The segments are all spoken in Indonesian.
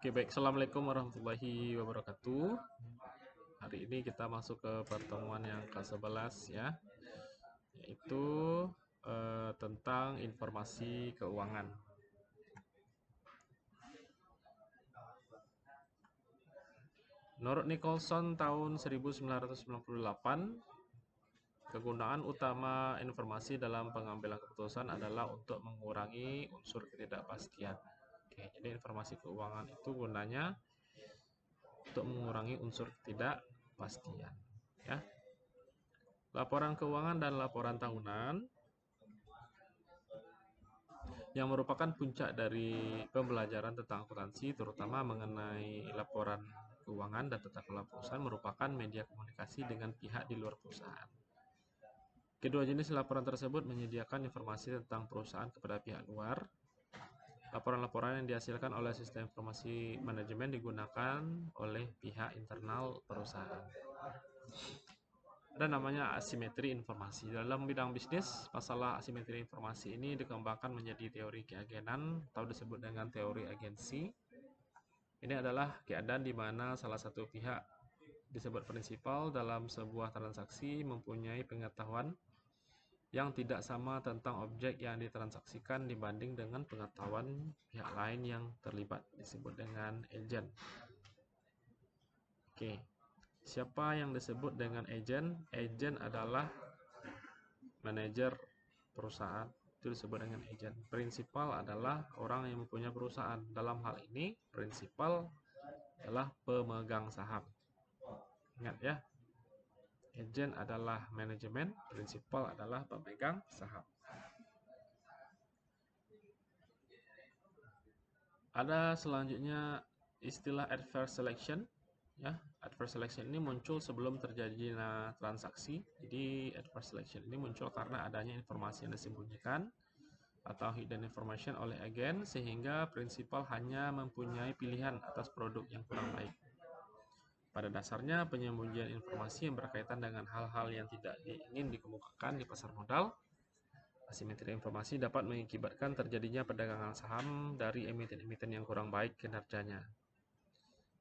Oke, baik. Assalamualaikum warahmatullahi wabarakatuh. Hari ini kita masuk ke pertemuan yang ke-11 ya, yaitu tentang informasi keuangan. Menurut Nicholson tahun 1998, kegunaan utama informasi dalam pengambilan keputusan adalah untuk mengurangi unsur ketidakpastian. Oke, jadi informasi keuangan itu gunanya untuk mengurangi unsur ketidakpastian, ya. Laporan keuangan dan laporan tahunan yang merupakan puncak dari pembelajaran tentang akuntansi, terutama mengenai laporan keuangan dan tata kelola perusahaan, merupakan media komunikasi dengan pihak di luar perusahaan. Kedua jenis laporan tersebut menyediakan informasi tentang perusahaan kepada pihak luar. Laporan-laporan yang dihasilkan oleh sistem informasi manajemen digunakan oleh pihak internal perusahaan. Ada namanya asimetri informasi. Dalam bidang bisnis, masalah asimetri informasi ini dikembangkan menjadi teori keagenan atau disebut dengan teori agensi. Ini adalah keadaan di mana salah satu pihak disebut prinsipal dalam sebuah transaksi mempunyai pengetahuan yang tidak sama tentang objek yang ditransaksikan dibanding dengan pengetahuan pihak lain yang terlibat, disebut dengan agent. Oke. Siapa yang disebut dengan agent? Agent adalah manajer perusahaan, itu disebut dengan agent. Prinsipal adalah orang yang mempunyai perusahaan. Dalam hal ini, prinsipal adalah pemegang saham. Ingat ya, agent adalah manajemen, prinsipal adalah pemegang saham. Ada selanjutnya istilah adverse selection. Ya, adverse selection ini muncul sebelum terjadinya transaksi. Jadi adverse selection ini muncul karena adanya informasi yang disembunyikan atau hidden information oleh agen, sehingga prinsipal hanya mempunyai pilihan atas produk yang kurang baik. Pada dasarnya, penyembunyian informasi yang berkaitan dengan hal-hal yang tidak ingin dikemukakan di pasar modal. Asimetri informasi dapat mengakibatkan terjadinya perdagangan saham dari emiten-emiten yang kurang baik kinerjanya.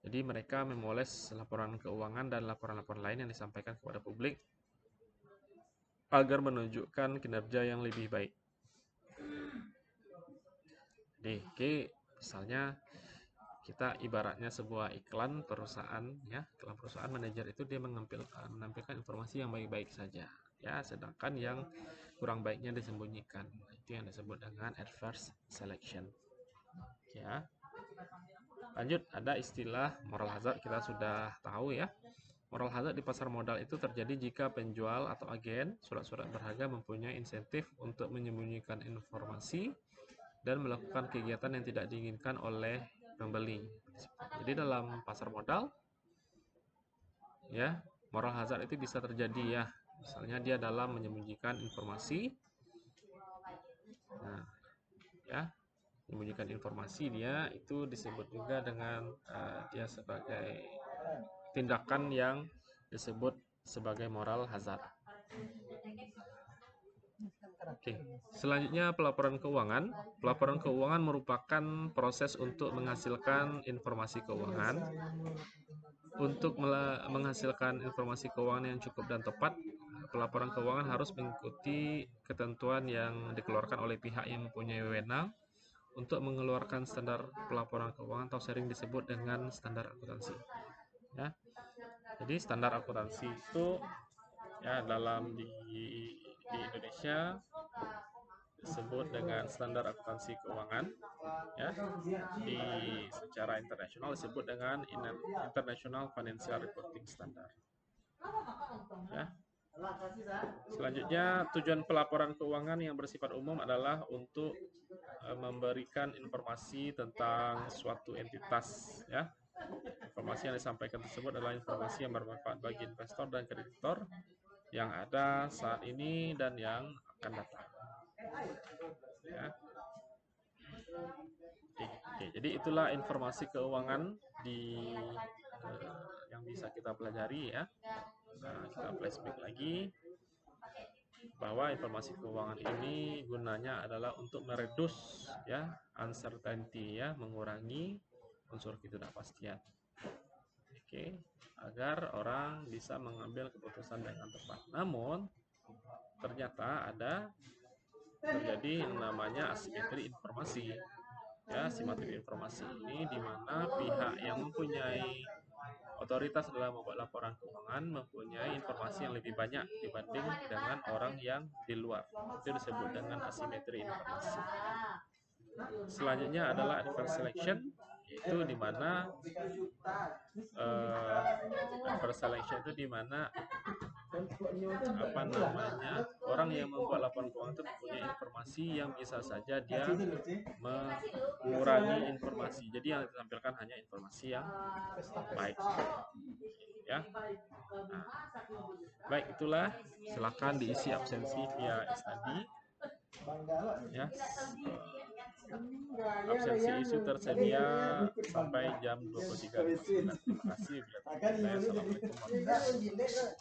Jadi mereka memoles laporan keuangan dan laporan-laporan lain yang disampaikan kepada publik agar menunjukkan kinerja yang lebih baik. Oke, misalnya kita ibaratnya sebuah iklan perusahaan, ya, iklan perusahaan, manajer itu dia menampilkan informasi yang baik-baik saja, ya, sedangkan yang kurang baiknya disembunyikan. Itu yang disebut dengan adverse selection. Ya. Lanjut, ada istilah moral hazard, kita sudah tahu ya. Moral hazard di pasar modal itu terjadi jika penjual atau agen surat-surat berharga mempunyai insentif untuk menyembunyikan informasi dan melakukan kegiatan yang tidak diinginkan oleh pembeli. Jadi dalam pasar modal, ya, moral hazard itu bisa terjadi ya. Misalnya dia dalam menyembunyikan informasi, nah, ya, menyembunyikan informasi dia itu disebut juga dengan dia sebagai tindakan yang disebut sebagai moral hazard. Oke, selanjutnya pelaporan keuangan. Pelaporan keuangan merupakan proses untuk menghasilkan informasi keuangan. Untuk menghasilkan informasi keuangan yang cukup dan tepat, pelaporan keuangan harus mengikuti ketentuan yang dikeluarkan oleh pihak yang mempunyai wewenang untuk mengeluarkan standar pelaporan keuangan atau sering disebut dengan standar akuntansi. Ya. Jadi standar akuntansi itu ya dalam di Indonesia disebut dengan standar akuntansi keuangan, ya. Di secara internasional disebut dengan International Financial Reporting Standard. Ya. Selanjutnya, tujuan pelaporan keuangan yang bersifat umum adalah untuk memberikan informasi tentang suatu entitas, ya. Informasi yang disampaikan tersebut adalah informasi yang bermanfaat bagi investor dan kreditor yang ada saat ini dan yang akan datang. Ya. Oke, jadi itulah informasi keuangan yang bisa kita pelajari ya. Nah, kita flashback lagi bahwa informasi keuangan ini gunanya adalah untuk meredus ya uncertainty, ya, mengurangi unsur ketidakpastian. Oke, agar orang bisa mengambil keputusan dengan tepat. Namun, ternyata terjadi yang namanya asimetri informasi. Ya, asimetri informasi ini di mana pihak yang mempunyai otoritas dalam membuat laporan keuangan mempunyai informasi yang lebih banyak dibanding dengan orang yang di luar. Itu disebut dengan asimetri informasi. Selanjutnya adalah adverse selection, yaitu di mana adverse selection itu di mana orang yang membuat laporan keuangan itu mempunyai informasi yang bisa saja dia mengurangi informasi. Jadi yang ditampilkan hanya informasi yang baik. Ya. Nah, baik, itulah. Silakan diisi absensi via study. Ya. Absensi isu tersedia sampai jam 23.59. Terima kasih. Assalamualaikum warahmatullahi wabarakatuh.